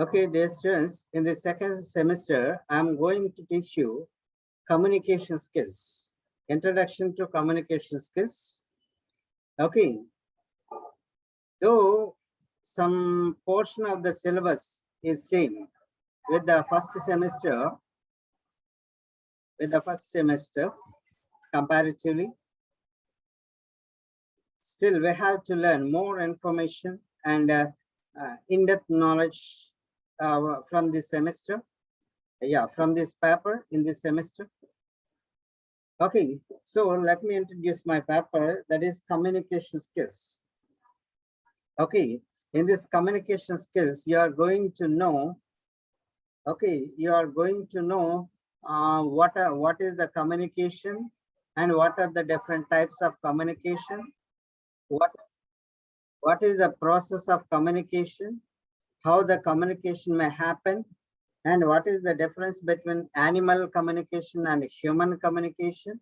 Okay, dear students, in the second semester, I'm going to teach you communication skills, introduction to communication skills. Okay, though some portion of the syllabus is same with the first semester comparatively, still we have to learn more information and in-depth knowledge from this semester. Yeah, from this paper in this semester. Okay, so let me introduce my paper, that is communication skills. Okay, in this communication skills, you are going to know, okay, you are going to know what is the communication and what are the different types of communication, what is the process of communication, how the communication may happen, and what is the difference between animal communication and human communication,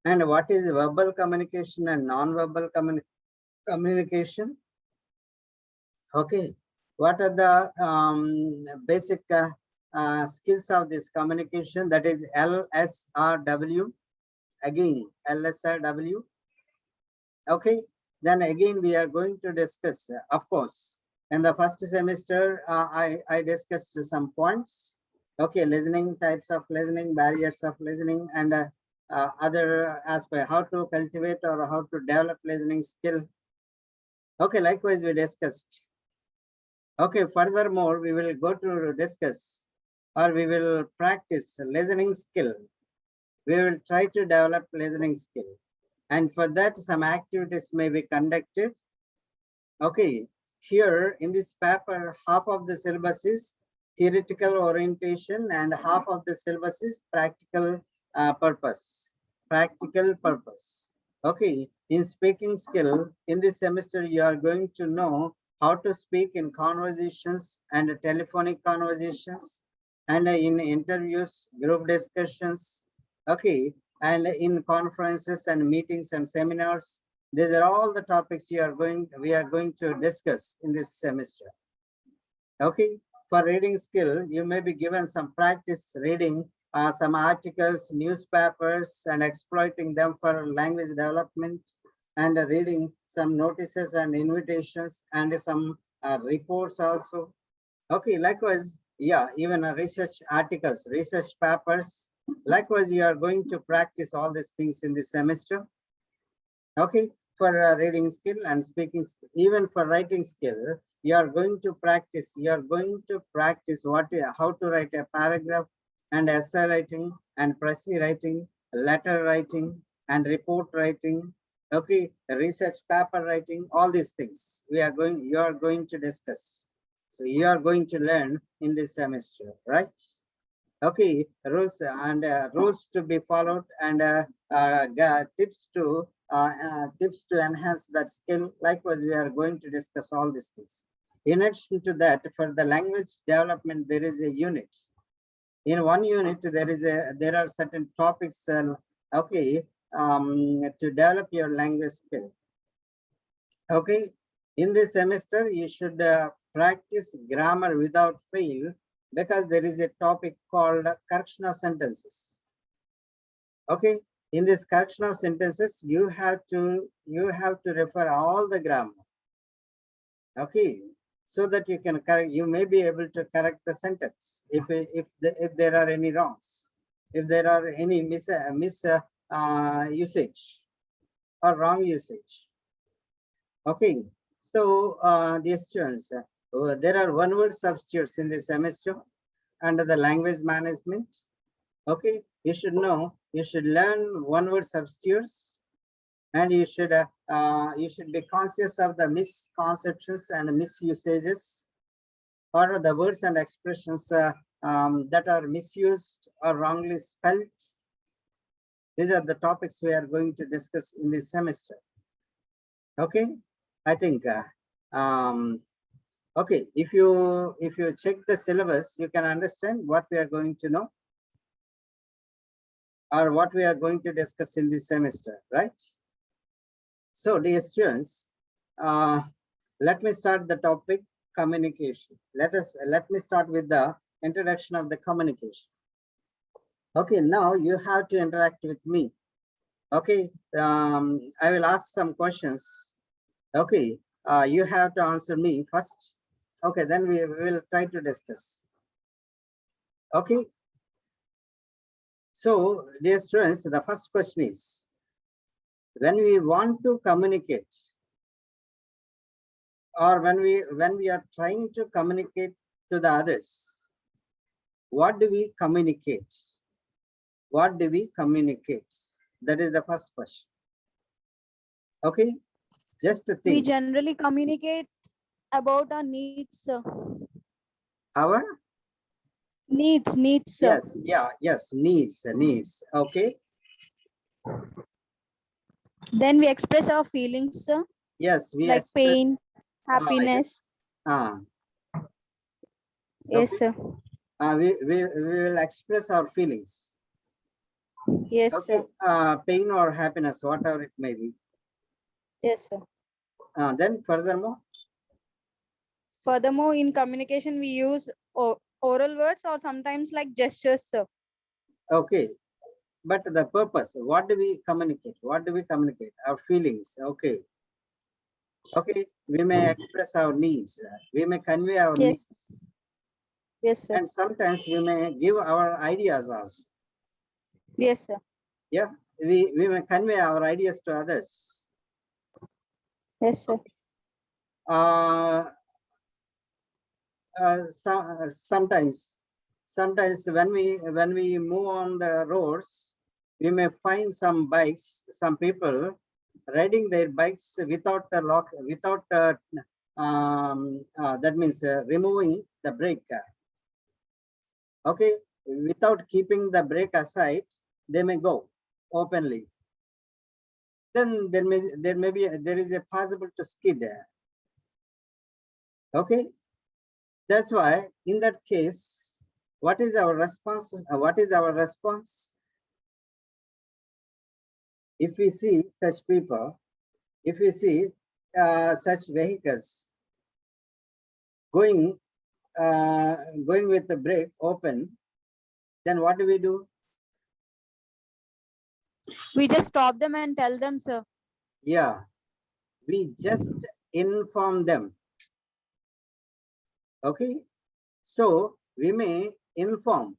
and what is verbal communication and non-verbal communication. Okay, what are the basic skills of this communication, that is LSRW, again LSRW. Okay, then again we are going to discuss, of course, in the first semester I discussed some points. Okay, listening, types of listening, barriers of listening, and other aspect, how to cultivate or how to develop listening skill. Okay, likewise we discussed. Okay, furthermore, we will go to discuss or we will practice listening skill. We will try to develop listening skill. And for that, some activities may be conducted. Okay, here in this paper, half of the syllabus is theoretical orientation and half of the syllabus is practical purpose. Practical purpose. Okay, in speaking skill, in this semester, you are going to know how to speak in conversations and telephonic conversations and in interviews, group discussions. Okay, and in conferences and meetings and seminars. These are all the topics we are going to discuss in this semester. Okay, for reading skill, you may be given some practice reading some articles, newspapers, and exploiting them for language development, and reading some notices and invitations and some reports also. Okay, likewise, yeah, even research articles, research papers. Likewise, you are going to practice all these things in this semester. Okay, for reading skill and speaking skill, even for writing skill, you are going to practice. You are going to practice how to write a paragraph and essay writing and pressy writing, letter writing and report writing. Okay, research paper writing, all these things you are going to discuss. So you are going to learn in this semester, right? Okay, rules to be followed and tips to enhance that skill. Likewise, we are going to discuss all these things. In addition to that, for the language development, there is a unit. In one unit, there are certain topics. Okay, to develop your language skill. Okay, in this semester, you should practice grammar without fail, because there is a topic called correction of sentences. Okay, in this correction of sentences, you have to refer all the grammar. Okay, so that you can correct. You may be able to correct the sentence if there are any wrongs, if there are any usage or wrong usage. Okay, so dear students, there are one-word substitutes in this semester under the language management. Okay, you should know, you should learn one-word substitutes, and you should be conscious of the misconceptions and misusages, or the words and expressions that are misused or wrongly spelled. These are the topics we are going to discuss in this semester. Okay, I think okay, if you check the syllabus, you can understand what we are going to know or what we are going to discuss in this semester, right? So dear students, let me start the topic. communication. Let me start with the introduction of the communication. Okay, now you have to interact with me. Okay, I will ask some questions. Okay, you have to answer me first. Okay, then we will try to discuss. Okay. So, dear students, the first question is, when we want to communicate, or when we are trying to communicate to the others, what do we communicate? What do we communicate? That is the first question. Okay, just to We think. generally communicate about our needs, sir. Our Needs, sir. yes, yes, needs. Okay, Then we express our feelings, sir, yes, we like express. pain, happiness. Yes. Yes, Okay. sir. We will express our feelings. Yes, Okay. sir. Pain or happiness, whatever it may be. Yes, sir. Then furthermore. Furthermore, in communication, we use oral words or sometimes like gestures, sir. Okay, but the purpose, what do we communicate? What do we communicate? Our feelings. Okay. Okay, we may express our needs. We may convey our Yes. needs. Yes, sir. And sometimes we may give our ideas also. Yes, sir. Yeah, we may convey our ideas to others. Yes, sir. Sometimes when we move on the roads, we may find some bikes, some people riding their bikes without a lock, without that means removing the brake. Okay, without keeping the brake aside, they may go openly. Then there is a possible to skid. Okay, that's why in that case, what is our response? If we see such people, if we see such vehicles going with the brake open, then what do we do? We just stop them and tell them, sir. Yeah, we just inform them. Okay, so we may inform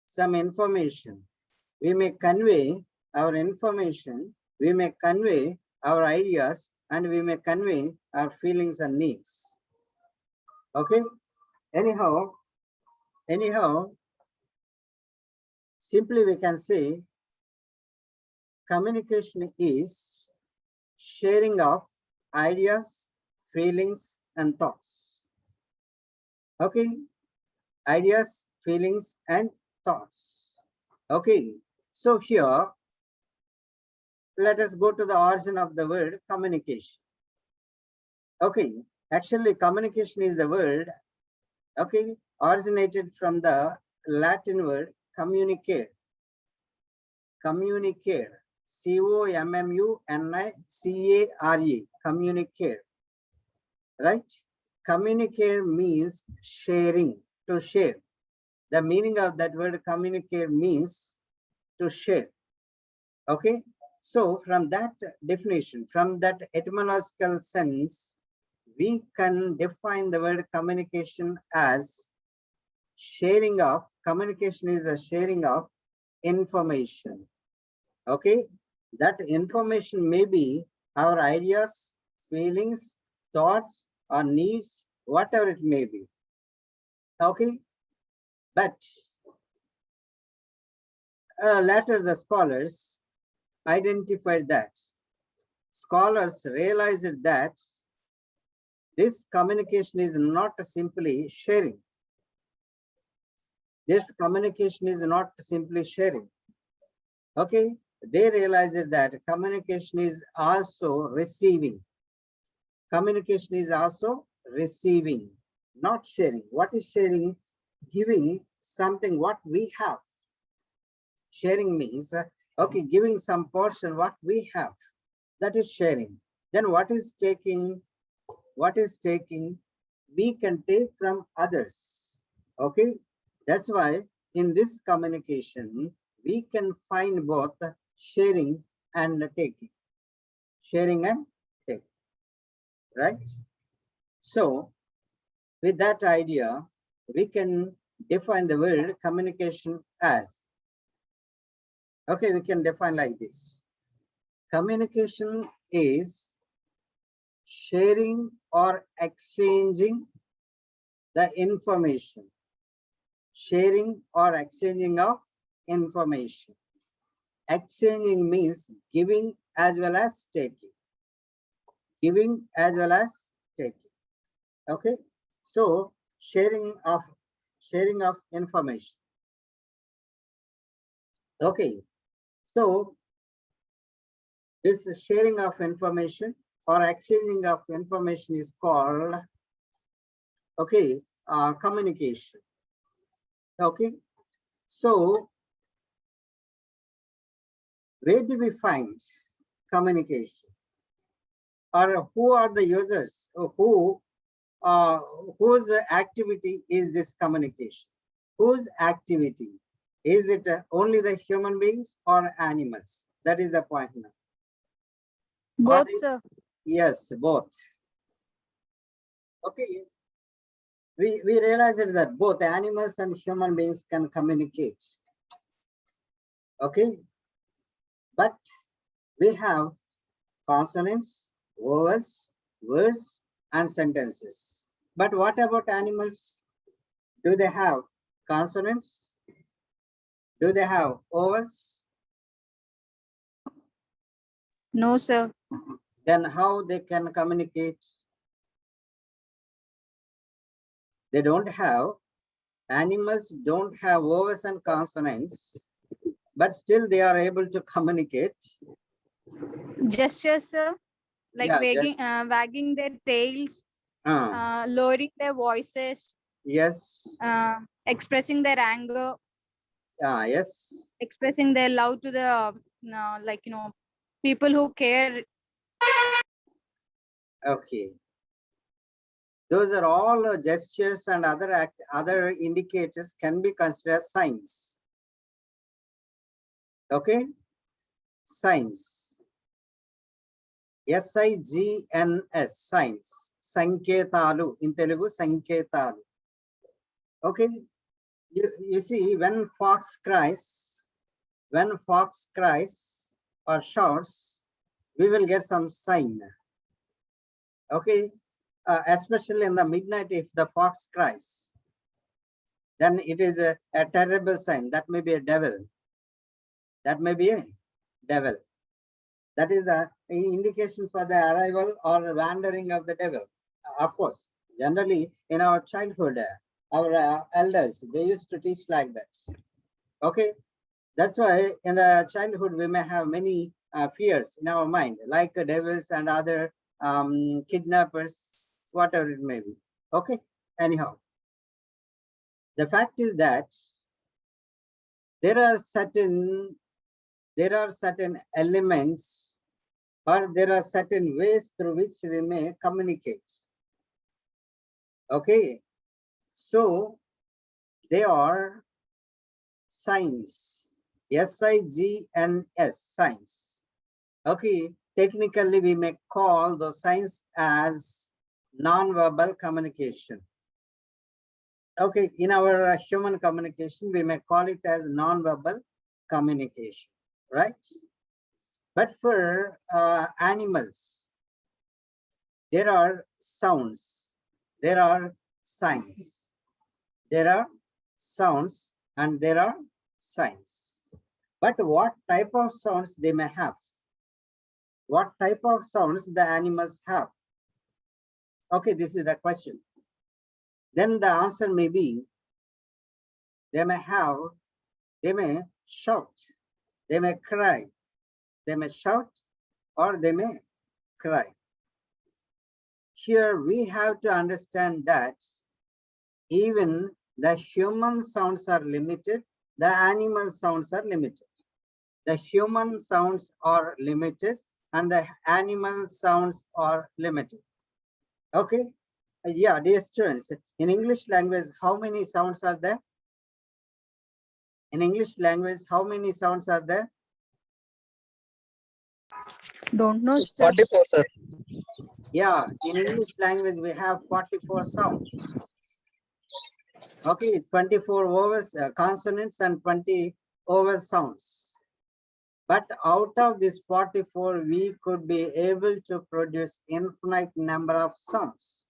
some information, we may convey our information, we may convey our ideas, and we may convey our feelings and needs. Okay, anyhow, simply we can say communication is sharing of ideas, feelings, and thoughts. Okay, ideas, feelings, and thoughts. Okay, so here, let us go to the origin of the word communication. Okay, actually communication is the word, okay, originated from the Latin word communicare. Communicare, C-O-M-M-U-N-I-C-A-R-E, communicare, right? Communicare means sharing, to share. The meaning of that word communicare means to share. Okay, so from that definition, from that etymological sense, we can define the word communication as sharing of, communication is a sharing of information. Okay, that information may be our ideas, feelings, thoughts, or needs, whatever it may be. Okay, but later the scholars identified that, scholars realized that this communication is not simply sharing. This communication is not simply sharing. Okay, they realized that communication is also receiving. Communication is also receiving, not sharing. What is sharing? Giving something what we have. Sharing means, okay, giving some portion what we have. That is sharing. Then what is taking? What is taking? we can take from others. Okay, that's why in this communication we can find both sharing and taking. Sharing and taking, right? So with that idea, we can define the word communication as, okay, we can define like this. Communication is sharing or exchanging the information. Sharing or exchanging of information. Exchanging means giving as well as taking. Giving as well as taking. Okay, so sharing of information. Okay, so this sharing of information or exchanging of information is called, okay, communication. Okay, so where do we find communication, or who are the users whose activity is this communication? Whose activity? Is it only the human beings or animals? That is the point now. Both, sir. Yes, both. Okay, we realize that both animals and human beings can communicate. Okay, but we have consonants, vowels, words, and sentences. But what about animals? Do they have consonants? Do they have vowels? No, sir. Then how they can communicate? They don't have, animals don't have vowels and consonants, but still they are able to communicate. Gestures, sir. Like Yeah, wagging their tails, lowering their voices, yes, expressing their anger, yes, expressing their love to the like people who care. okay. Those are all gestures and other indicators can be considered as signs. Okay, signs. SIGNS, signs. Sanketalu, in Telugu, Sanketalu. Okay, you see, when fox cries or shouts, we will get some sign. Okay, especially in the midnight, if the fox cries, then it is a terrible sign. That may be a devil. That may be a devil. That is the indication for the arrival or wandering of the devil. Of course, generally in our childhood, our elders, they used to teach like that. Okay, that's why in the childhood we may have many fears in our mind, like devils and other kidnappers, whatever it may be. Okay, anyhow, the fact is that there are certain elements, or there are certain ways through which we may communicate. Okay, so they are signs. SIGNS, signs. Okay, technically we may call those signs as non-verbal communication. Okay, in our human communication, we may call it as non-verbal communication, right? But for animals, there are sounds, there are signs, there are sounds, and there are signs. But what type of sounds they may have? What type of sounds the animals have? Okay, this is the question. Then the answer may be, they may shout, they may cry, they may shout, or they may cry. Here we have to understand that even the human sounds are limited, the animal sounds are limited. The human sounds are limited and the animal sounds are limited. Okay, Yeah, dear students, in English language, how many sounds are there? In English language, how many sounds are there? Don't know, sir. 44, sir. Yeah, in English language, we have 44 sounds. Okay, 24 vowels, consonants, and 20 vowel sounds. But out of this 44, we could be able to produce infinite number of sounds.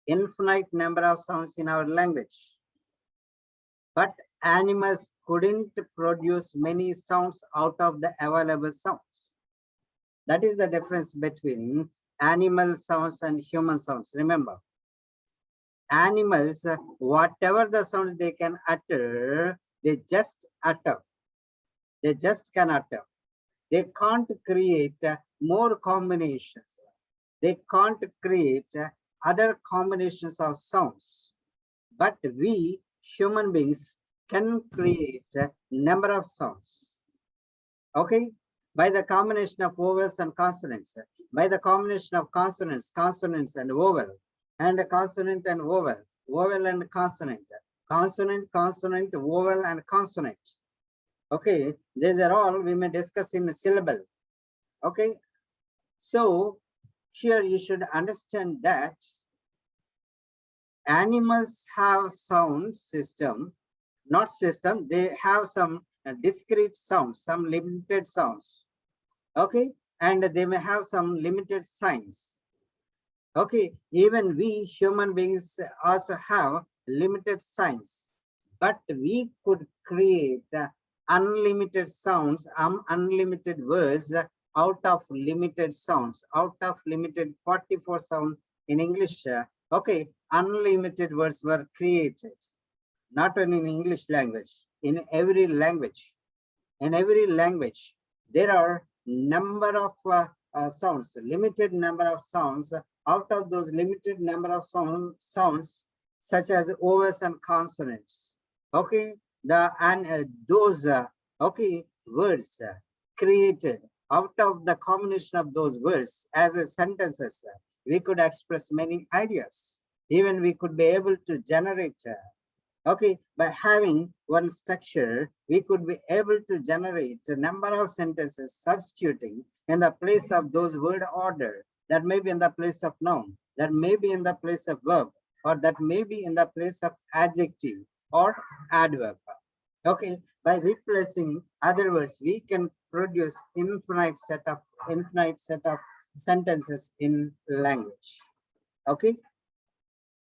Infinite number of sounds in our language. But animals couldn't produce many sounds out of the available sounds. That is the difference between animal sounds and human sounds. Remember, animals, whatever the sounds they can utter, they just utter. They just can utter. They can't create more combinations. They can't create other combinations of sounds. But we human beings can create a number of sounds. Okay, by the combination of vowels and consonants, by the combination of consonants, consonants and vowel, and a consonant and vowel, vowel and consonant, consonant, consonant, vowel and consonant. Okay, these are all we may discuss in a syllable. Okay, so here you should understand that animals have sound system, not system, they have some discrete sounds, some limited sounds. Okay, and they may have some limited signs. Okay, even we human beings also have limited signs, but we could create unlimited sounds, unlimited words out of limited sounds, out of limited 44 sound in English. Okay, unlimited words were created, not only in English language, in every language. In every language, there are number of sounds, limited number of sounds. Out of those limited number of sounds, such as vowels and consonants. Okay, those okay words created out of the combination of those words as a sentences, we could express many ideas. Even we could be able to generate. Okay, by having one structure, we could be able to generate a number of sentences substituting in the place of those word order, that may be in the place of noun, that may be in the place of verb, or that may be in the place of adjective or adverb. Okay, by replacing other words, we can produce infinite set of sentences in language. Okay,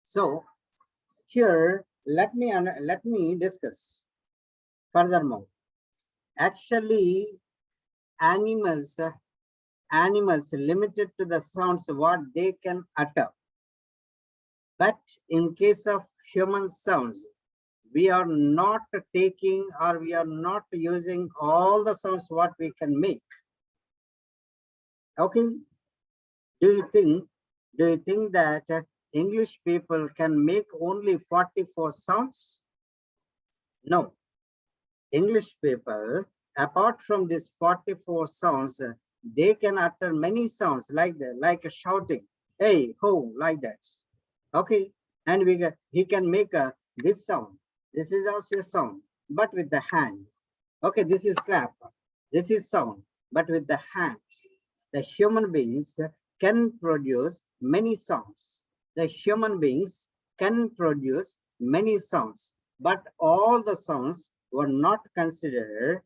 so here let me discuss furthermore. Actually, animals limited to the sounds what they can utter. But in case of human sounds, we are not taking or we are not using all the sounds what we can make. Okay, do you think that English people can make only 44 sounds? No. English people, apart from these 44 sounds, they can utter many sounds like that, like a shouting, hey, ho, like that. Okay, and he can make this sound. This is also a sound, but with the hand. Okay, this is clap. This is sound, but with the hand. The human beings can produce many sounds. The human beings can produce many sounds, but all the sounds were not considered,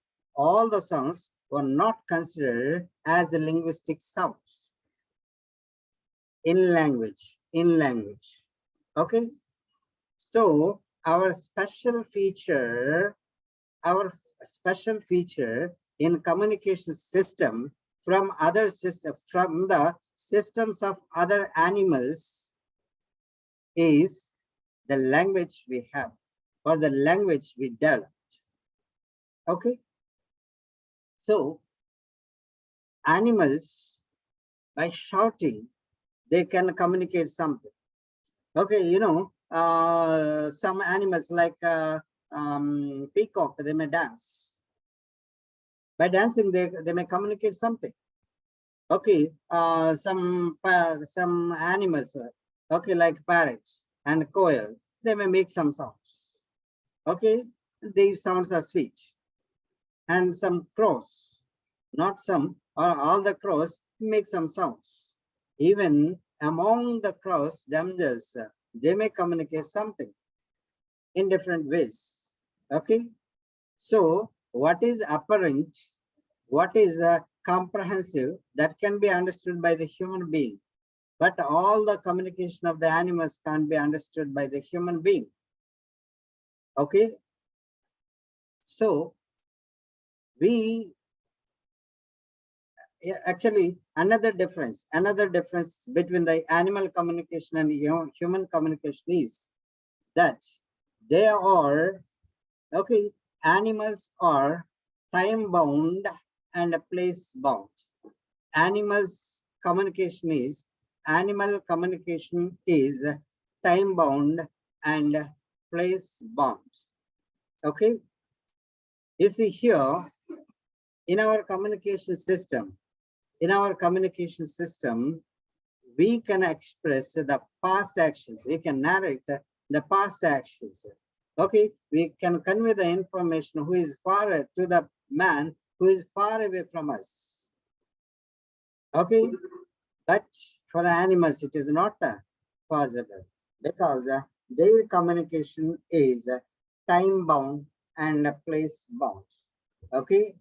as linguistic sounds in language. Okay, so our special feature in communication system from the systems of other animals is the language we have, or the language we developed. Okay, so animals, by shouting, they can communicate something. Okay, some animals like peacock, they may dance. By dancing, they may communicate something. Okay, some animals Okay, like parrots and quail, they may make some sounds. Okay, these sounds are sweet. And some crows, not some, or all the crows make some sounds. Even among the crows themselves, they may communicate something in different ways. Okay, so what is apparent, what is comprehensive, that can be understood by the human being, but all the communication of the animals can't be understood by the human being. Okay, so we actually another difference between the animal communication and human communication is that they are, okay, animals are time bound and place bound. Animals communication is Animal communication is time bound and place bound. Okay, you see here in our communication system, we can express the past actions. We can narrate the past actions. Okay, we can convey the information who is far to the man who is far away from us. Okay, but for animals, it is not possible because their communication is time bound and place bound. Okay,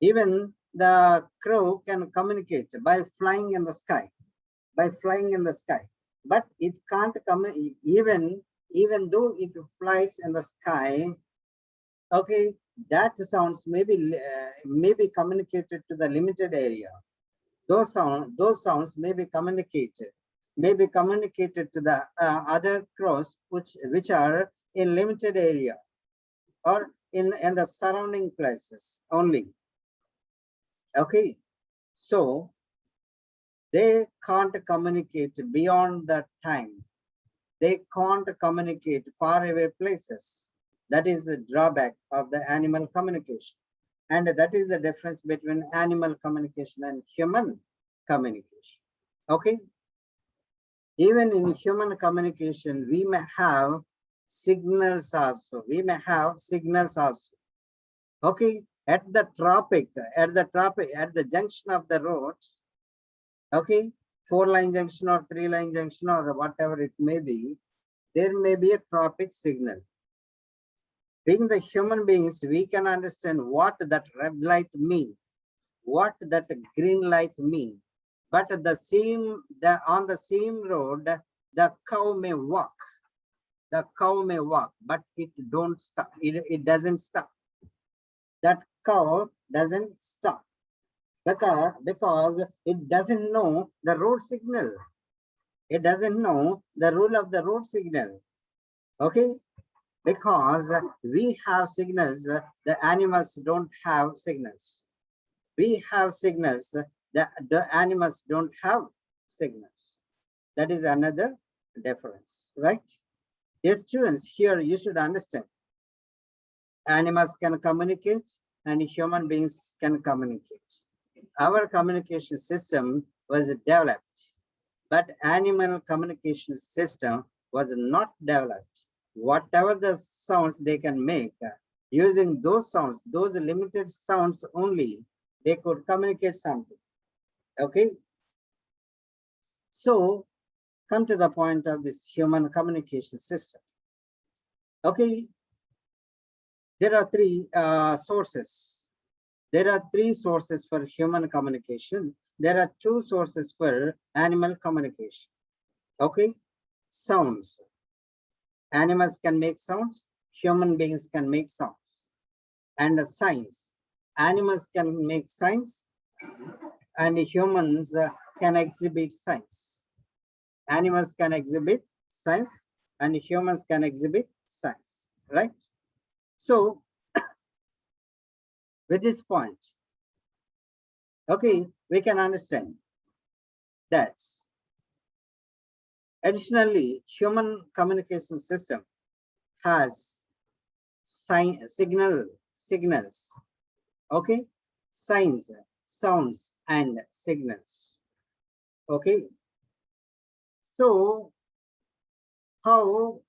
even the crow can communicate by flying in the sky, but it can't come even though it flies in the sky. Okay, that sounds may be communicated to the limited area. Those sounds may be communicated to the other crows which are in limited area or in the surrounding places only. Okay, so they can't communicate beyond that time. They can't communicate far away places. That is the drawback of the animal communication. And that is the difference between animal communication and human communication. Okay. Even in human communication, we may have signals also. Okay. At the junction of the roads, okay, 4-line junction or 3-line junction or whatever it may be, there may be a traffic signal. Being the human beings, we can understand what that red light means, what that green light means. But on the same road, the cow may walk. But it don't stop. It doesn't stop. That cow doesn't stop because it doesn't know the road signal. It doesn't know the rule of the road signal. Okay, because we have signals, the animals don't have signals. We have signals, the animals don't have signals. That is another difference, right? Yes, students, here you should understand. Animals can communicate and human beings can communicate. Our communication system was developed, but animal communication system was not developed. Whatever the sounds they can make, using those sounds, those limited sounds only, they could communicate something. Okay. So come to the point of this human communication system. Okay. There are three sources. There are three sources for human communication. There are two sources for animal communication. Okay. Sounds. Animals can make sounds. Human beings can make sounds. And the signs. Animals can make signs and humans can exhibit signs. Animals can exhibit signs and humans can exhibit signs, right? So with this point, okay, we can understand that additionally, human communication system has signals, okay, signs, sounds, and signals. Okay, so how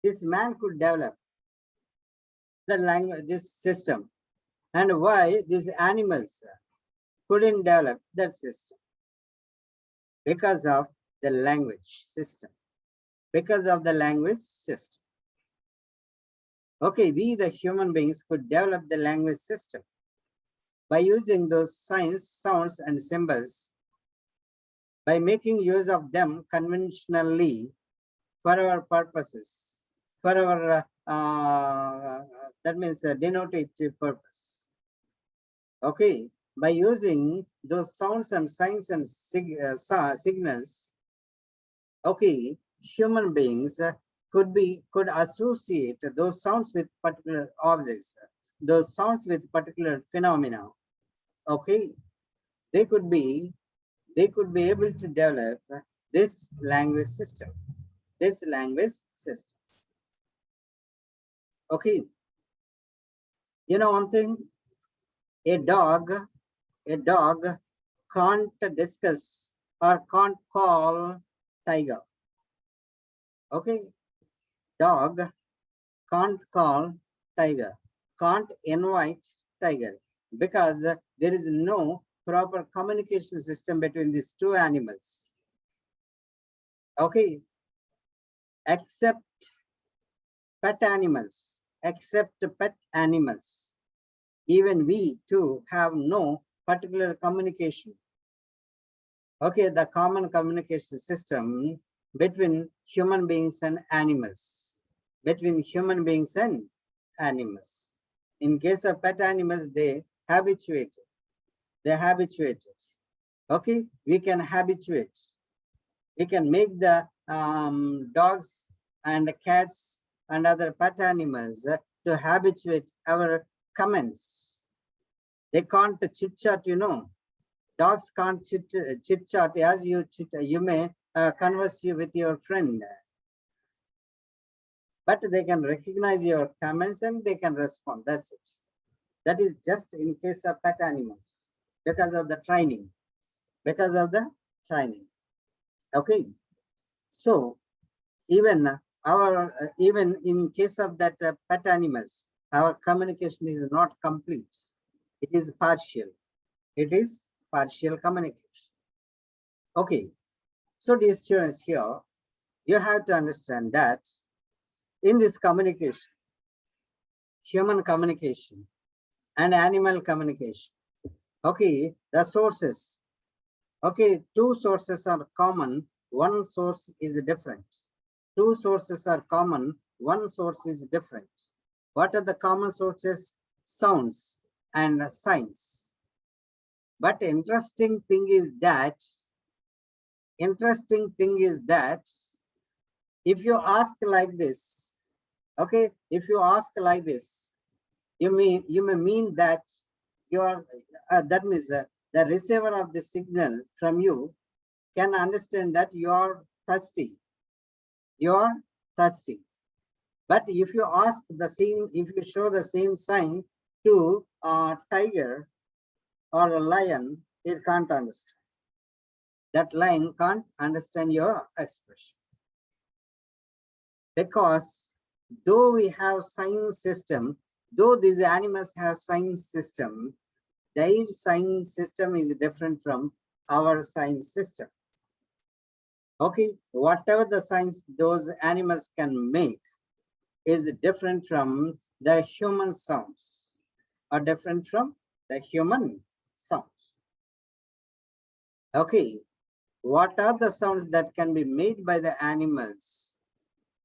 this man could develop the language, this system, and why these animals couldn't develop their system. Because of the language system. Because of the language system. Okay, we the human beings could develop the language system by using those signs, sounds, and symbols, by making use of them conventionally for our purposes, for our that means denotative purpose. Okay, by using those sounds and signs and signals, okay, human beings could associate those sounds with particular objects, those sounds with particular phenomena. Okay, they could be able to develop this language system. This language system. Okay, you know one thing, a dog can't discuss or can't call tiger. Okay, dog can't call tiger, can't invite tiger, because there is no proper communication system between these two animals. Okay, except pet animals, even we too have no particular communication. Okay, the common communication system between human beings and animals, between human beings and animals. In case of pet animals, they habituated. Okay, we can habituate. We can make the dogs and cats and other pet animals to habituate our comments. They can't chit chat, you know. Dogs can't chit chat as you may converse with your friend, but they can recognize your comments and they can respond. That's it. That is just in case of pet animals, because of the training. Okay, so even even in case of that pet animals, our communication is not complete. It is partial. It is partial communication. Okay, so dear students, here you have to understand that in this communication, human communication and animal communication, okay, the sources, okay, two sources are common, one source is different. Two sources are common, one source is different. What are the common sources? Sounds and signs. But interesting thing is that if you ask like this, okay, if you ask like this, you may mean that you are that means the receiver of the signal from you can understand that you are thirsty. You are thirsty. But if you ask the same, if you show the same sign to a tiger or a lion, it can't understand. That lion can't understand your expression. Because though we have sign system, though these animals have sign system, their sign system is different from our sign system. Okay, whatever the signs those animals can make is different from the human sounds, or different from the human sounds. Okay, what are the sounds that can be made by the animals?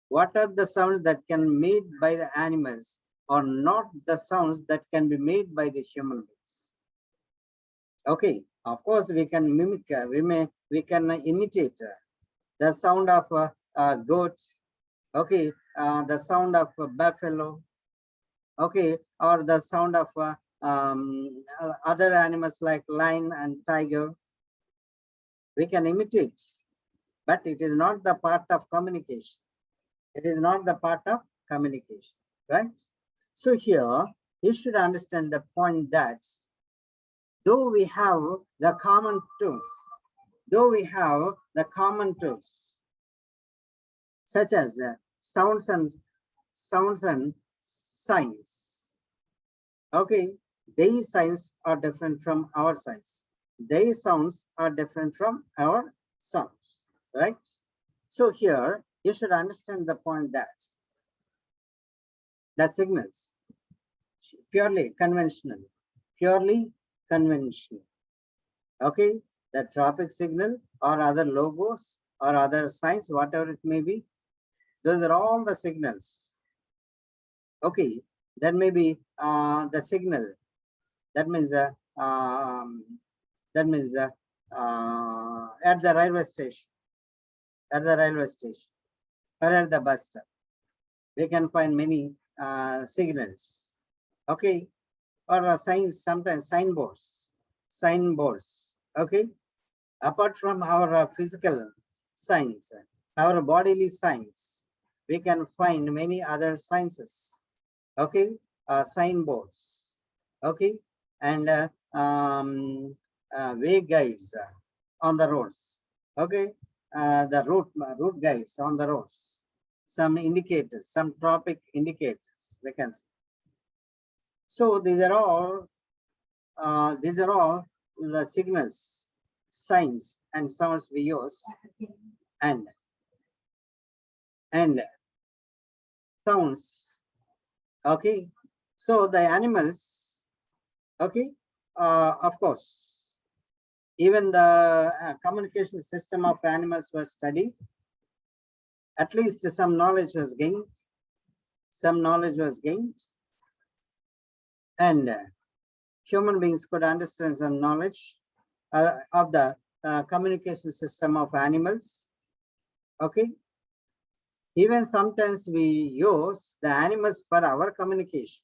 What are the sounds that can be made by the animals, or not the sounds that can be made by the human beings? Okay, of course we can mimic, we can imitate the sound of a goat, okay, the sound of a buffalo, okay, or the sound of other animals like lion and tiger. We can imitate, but it is not the part of communication. It is not the part of communication, right? So here you should understand the point that though we have the common tools, such as sounds and signs. Okay, their signs are different from our signs. Their sounds are different from our sounds, right? So here you should understand the point that the signals purely conventional, okay, the traffic signal or other logos or other signs, whatever it may be, those are all the signals. Okay, there may be the signal, that means at the railway station, or at the bus stop, we can find many signals. Okay, or signs, sometimes signboards. Okay, apart from our physical signs, our bodily signs, we can find many other sciences. Okay, signboards. Okay, and way guides on the roads. Okay, the route guides on the roads. Some indicators, some traffic indicators, we can see. So these are all the signals, signs, and sounds we use, and sounds. Okay, so the animals. Okay, of course, even the communication system of animals was studied. At least some knowledge was gained. And human beings could understand some knowledge of the communication system of animals. Okay, even sometimes we use the animals for our communication.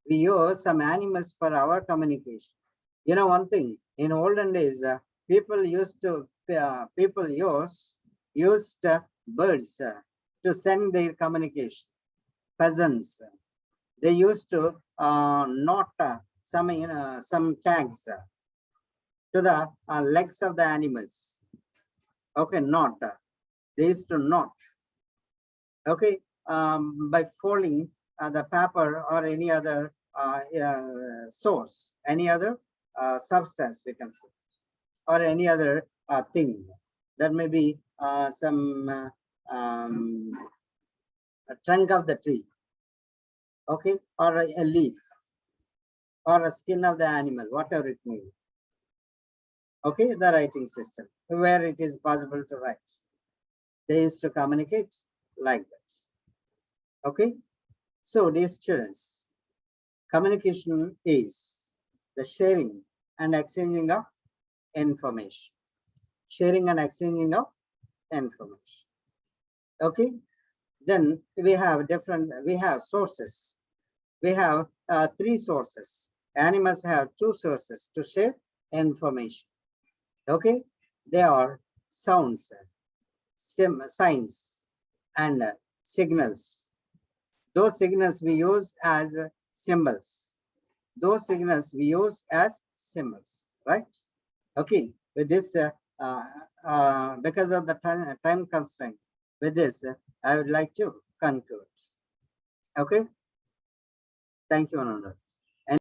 We use some animals for our communication. You know, one thing, in olden days, people used birds to send their communication. Peasants, they used to knot some tags to the legs of the animals. Okay, knot. They used to knot. Okay, by folding the paper or any other source, any other substance, we can say, or any other thing. That may be some a trunk of the tree, okay, or a leaf, or a skin of the animal, whatever it may be. Okay, the writing system, where it is possible to write. They used to communicate like that. Okay, so dear students, communication is the sharing and exchanging of information. Okay, then we have sources. We have 3 sources. Animals have 2 sources to share information. Okay, they are sounds, signs, and signals. Those signals we use as symbols. Right? Okay, with this, because of the time constraint, with this, I would like to conclude. Okay, thank you, Ananda.